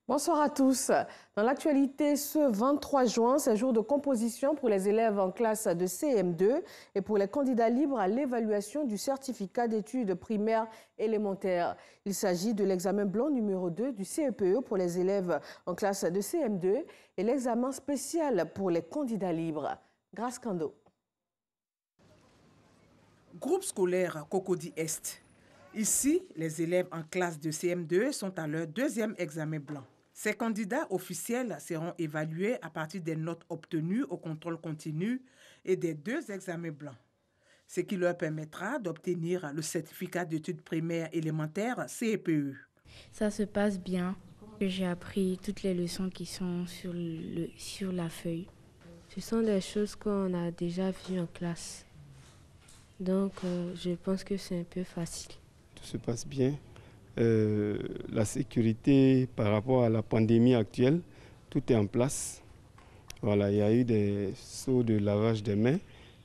Bonsoir à tous. Dans l'actualité, ce 23 juin, c'est jour de composition pour les élèves en classe de CM2 et pour les candidats libres à l'évaluation du certificat d'études primaires élémentaires. Il s'agit de l'examen blanc numéro 2 du CEPE pour les élèves en classe de CM2 et l'examen spécial pour les candidats libres. Grâce Kando. Groupe scolaire Cocody Est. Ici, les élèves en classe de CM2 sont à leur deuxième examen blanc. Ces candidats officiels seront évalués à partir des notes obtenues au contrôle continu et des deux examens blancs, ce qui leur permettra d'obtenir le certificat d'études primaires élémentaires CEPE. Ça se passe bien. J'ai appris toutes les leçons qui sont sur la feuille. Ce sont des choses qu'on a déjà vues en classe. Donc, je pense que c'est un peu facile. Tout se passe bien. La sécurité par rapport à la pandémie actuelle, tout est en place. Voilà, il y a eu des seaux de lavage des mains,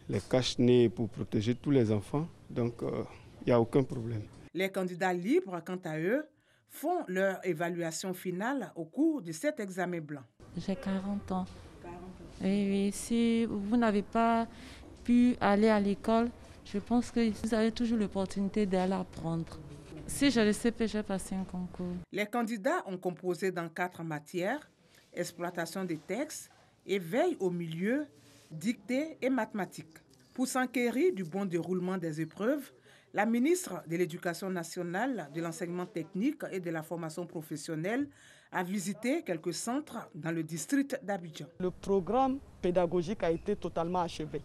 les cache-nez pour protéger tous les enfants. Donc, il n'y a aucun problème. Les candidats libres, quant à eux, font leur évaluation finale au cours de cet examen blanc. J'ai 40 ans. Et si vous n'avez pas pu aller à l'école, je pense que vous avez toujours l'opportunité d'aller apprendre. Si j'ai le CP, j'ai passé un concours. Les candidats ont composé dans 4 matières: exploitation des textes, éveil au milieu, dictée et mathématiques. Pour s'enquérir du bon déroulement des épreuves, la ministre de l'Éducation nationale, de l'enseignement technique et de la formation professionnelle a visité quelques centres dans le district d'Abidjan. Le programme pédagogique a été totalement achevé.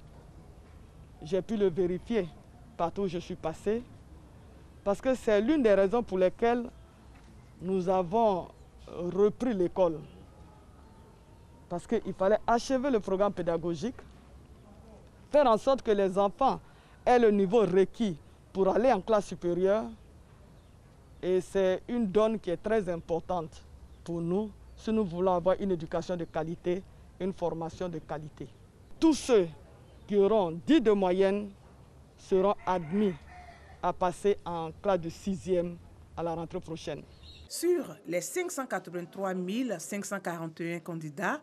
J'ai pu le vérifier partout où je suis passé, parce que c'est l'une des raisons pour lesquelles nous avons repris l'école. Parce qu'il fallait achever le programme pédagogique, faire en sorte que les enfants aient le niveau requis pour aller en classe supérieure. Et c'est une donne qui est très importante pour nous si nous voulons avoir une éducation de qualité, une formation de qualité. Tous ceux qui auront 10 de moyenne seront admis à passer en classe de 6e à la rentrée prochaine. Sur les 583 541 candidats,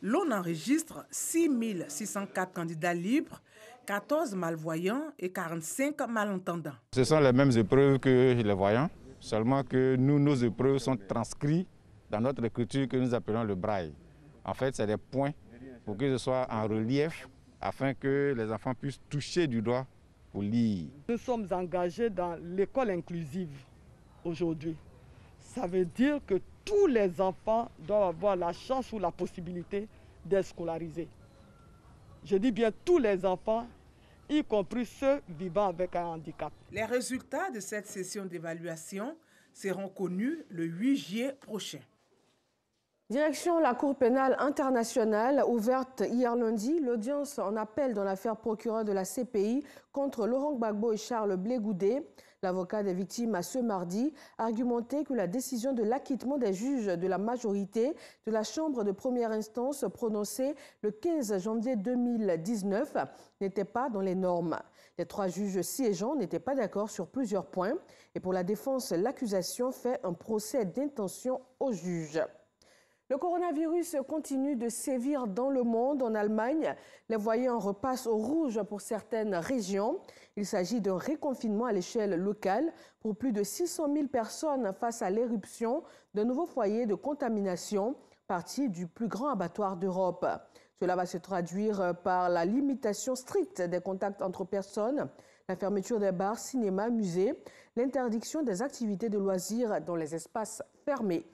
l'on enregistre 6 604 candidats libres, 14 malvoyants et 45 malentendants. Ce sont les mêmes épreuves que les voyants, seulement que nos épreuves sont transcrites dans notre écriture que nous appelons le braille. En fait, c'est des points pour que ce soit en relief afin que les enfants puissent toucher du doigt pour lire. Nous sommes engagés dans l'école inclusive aujourd'hui. Ça veut dire que tous les enfants doivent avoir la chance ou la possibilité d'être scolarisés. Je dis bien tous les enfants, y compris ceux vivant avec un handicap. Les résultats de cette session d'évaluation seront connus le 8 juillet prochain. Direction la Cour pénale internationale, ouverte hier lundi, l'audience en appel dans l'affaire procureur de la CPI contre Laurent Gbagbo et Charles Blé Goudé. L'avocat des victimes a ce mardi argumenté que la décision de l'acquittement des juges de la majorité de la Chambre de première instance prononcée le 15 janvier 2019 n'était pas dans les normes. Les 3 juges siégeants n'étaient pas d'accord sur plusieurs points et pour la défense, l'accusation fait un procès d'intention aux juges. Le coronavirus continue de sévir dans le monde. En Allemagne, les voyants repassent au rouge pour certaines régions. Il s'agit d'un reconfinement à l'échelle locale pour plus de 600 000 personnes face à l'éruption d'un nouveau foyer de contamination parti du plus grand abattoir d'Europe. Cela va se traduire par la limitation stricte des contacts entre personnes, la fermeture des bars, cinémas, musées, l'interdiction des activités de loisirs dans les espaces fermés.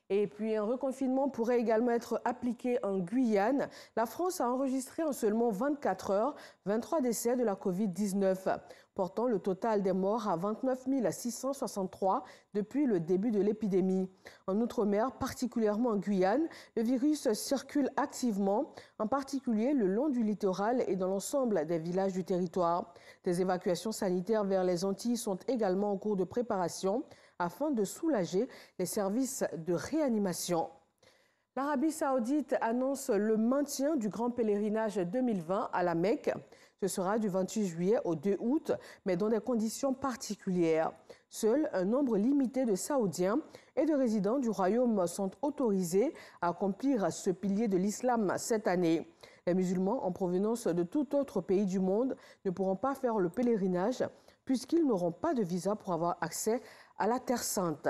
Et puis un reconfinement pourrait également être appliqué en Guyane. La France a enregistré en seulement 24 heures 23 décès de la Covid-19, portant le total des morts à 29 663 depuis le début de l'épidémie. En Outre-mer, particulièrement en Guyane, le virus circule activement, en particulier le long du littoral et dans l'ensemble des villages du territoire. Des évacuations sanitaires vers les Antilles sont également en cours de préparation, afin de soulager les services de réanimation. L'Arabie saoudite annonce le maintien du grand pèlerinage 2020 à la Mecque. Ce sera du 28 juillet au 2 août, mais dans des conditions particulières. Seul un nombre limité de Saoudiens et de résidents du royaume sont autorisés à accomplir ce pilier de l'islam cette année. Les musulmans en provenance de tout autre pays du monde ne pourront pas faire le pèlerinage puisqu'ils n'auront pas de visa pour avoir accès à la Terre Sainte.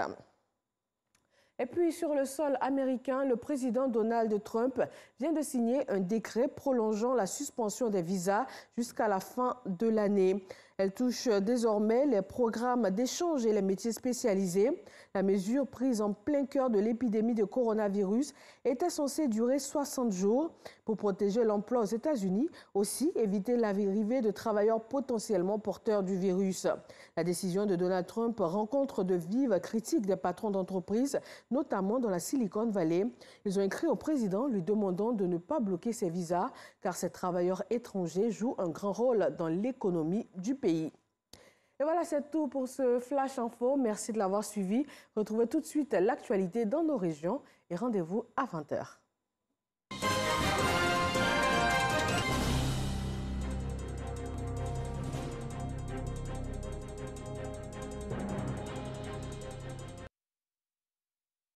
Et puis, sur le sol américain, le président Donald Trump vient de signer un décret prolongeant la suspension des visas jusqu'à la fin de l'année. Elle touche désormais les programmes d'échange et les métiers spécialisés. La mesure prise en plein cœur de l'épidémie de coronavirus était censée durer 60 jours pour protéger l'emploi aux États-Unis, aussi éviter l'arrivée de travailleurs potentiellement porteurs du virus. La décision de Donald Trump rencontre de vives critiques des patrons d'entreprises, notamment dans la Silicon Valley. Ils ont écrit au président lui demandant de ne pas bloquer ses visas car ces travailleurs étrangers jouent un grand rôle dans l'économie du pays. Et voilà, c'est tout pour ce Flash Info. Merci de l'avoir suivi. Retrouvez tout de suite l'actualité dans nos régions et rendez-vous à 20h.